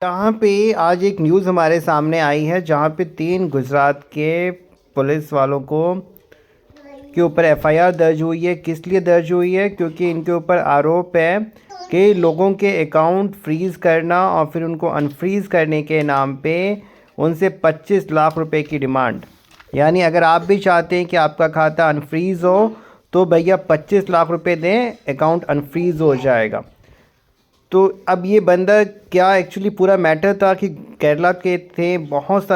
यहाँ पे आज एक न्यूज़ हमारे सामने आई है जहाँ पे 3 गुजरात के पुलिस वालों को के ऊपर एफआईआर दर्ज हुई है। किस लिए दर्ज हुई है? क्योंकि इनके ऊपर आरोप है कि लोगों के अकाउंट फ्रीज़ करना और फिर उनको अनफ्रीज़ करने के नाम पे उनसे 25 लाख रुपए की डिमांड। यानी अगर आप भी चाहते हैं कि आपका खाता अनफ्रीज़ हो तो भैया 25 लाख रुपए दें, अकाउंट अनफ्रीज़ हो जाएगा। तो अब ये बंदा क्या एक्चुअली पूरा मैटर था कि केरला के थे, बहुत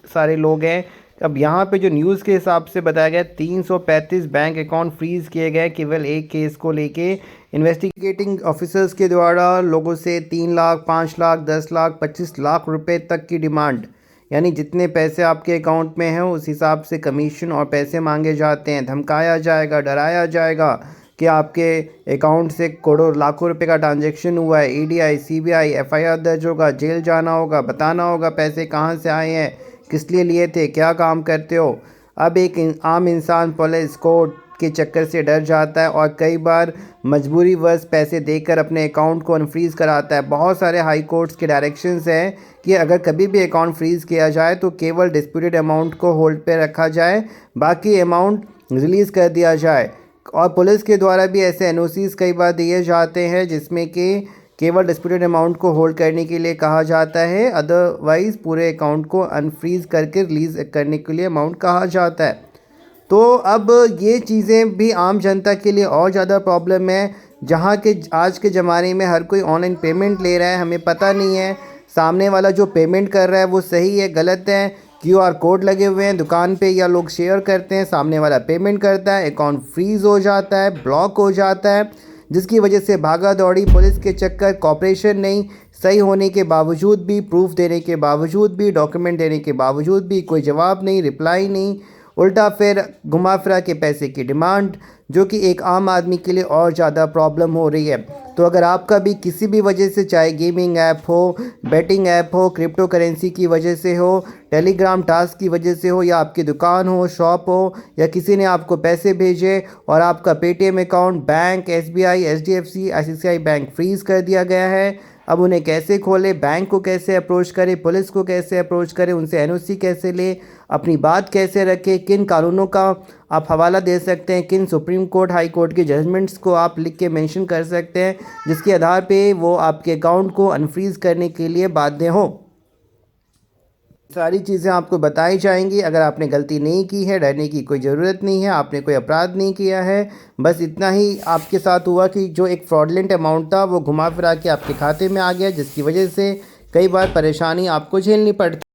सारे लोग हैं। अब यहाँ पे जो न्यूज़ के हिसाब से बताया गया 335 बैंक अकाउंट फ्रीज़ किए गए केवल एक केस को लेके। इन्वेस्टिगेटिंग ऑफिसर्स के द्वारा लोगों से 3 लाख, 5 लाख, 10 लाख, 25 लाख रुपए तक की डिमांड, यानी जितने पैसे आपके अकाउंट में हैं उस हिसाब से कमीशन और पैसे मांगे जाते हैं। धमकाया जाएगा, डराया जाएगा कि आपके अकाउंट से करोड़ों लाखों रुपए का ट्रांजैक्शन हुआ है। ईडीआई, सीबीआई, एफआईआर दर्ज होगा, जेल जाना होगा, बताना होगा पैसे कहाँ से आए हैं, किस लिए लिए थे, क्या काम करते हो। अब एक आम इंसान पुलिस कोर्ट के चक्कर से डर जाता है और कई बार मजबूरीवश पैसे देकर अपने अकाउंट को अनफ्रीज़ कराता है। बहुत सारे हाई कोर्ट्स के डायरेक्शंस हैं कि अगर कभी भी अकाउंट फ्रीज़ किया जाए तो केवल डिस्प्यूटेड अमाउंट को होल्ड पे रखा जाए, बाकी अमाउंट रिलीज़ कर दिया जाए। और पुलिस के द्वारा भी ऐसे एनओसीज़ कई बार दिए जाते हैं जिसमें कि केवल डिस्प्यूटेड अमाउंट को होल्ड करने के लिए कहा जाता है, अदरवाइज़ पूरे अकाउंट को अनफ्रीज़ करके रिलीज़ करने के लिए अमाउंट कहा जाता है। तो अब ये चीज़ें भी आम जनता के लिए और ज़्यादा प्रॉब्लम है, जहाँ के आज के ज़माने में हर कोई ऑनलाइन पेमेंट ले रहा है। हमें पता नहीं है सामने वाला जो पेमेंट कर रहा है वो सही है, गलत है। क्यूआर कोड लगे हुए हैं दुकान पे या लोग शेयर करते हैं, सामने वाला पेमेंट करता है, अकाउंट फ्रीज़ हो जाता है, ब्लॉक हो जाता है, जिसकी वजह से भागा दौड़ी पुलिस के चक्कर, कॉपरेशन नहीं, सही होने के बावजूद भी, प्रूफ देने के बावजूद भी, डॉक्यूमेंट देने के बावजूद भी कोई जवाब नहीं, रिप्लाई नहीं, उल्टा फिर घुमा फिरा के पैसे की डिमांड, जो कि एक आम आदमी के लिए और ज़्यादा प्रॉब्लम हो रही है। तो अगर आपका भी किसी भी वजह से, चाहे गेमिंग ऐप हो, बेटिंग ऐप हो, क्रिप्टो करेंसी की वजह से हो, टेलीग्राम टास्क की वजह से हो, या आपकी दुकान हो, शॉप हो, या किसी ने आपको पैसे भेजे और आपका Paytm account, bank, SBI, HDFC, ICICI bank freeze कर दिया गया है, अब उन्हें कैसे खोले, बैंक को कैसे अप्रोच करें, पुलिस को कैसे अप्रोच करें, उनसे एनओसी कैसे ले, अपनी बात कैसे रखें, किन कानूनों का आप हवाला दे सकते हैं, किन सुप्रीम कोर्ट, हाई कोर्ट के जजमेंट्स को आप लिख के मेंशन कर सकते हैं जिसके आधार पे वो आपके अकाउंट को अनफ्रीज़ करने के लिए बाध्य हों। सारी चीज़ें आपको बताई जाएंगी। अगर आपने गलती नहीं की है, डरने की कोई ज़रूरत नहीं है, आपने कोई अपराध नहीं किया है, बस इतना ही आपके साथ हुआ कि जो एक फ्रॉडलेंट अमाउंट था वो घुमा फिरा के आपके खाते में आ गया, जिसकी वजह से कई बार परेशानी आपको झेलनी पड़ती।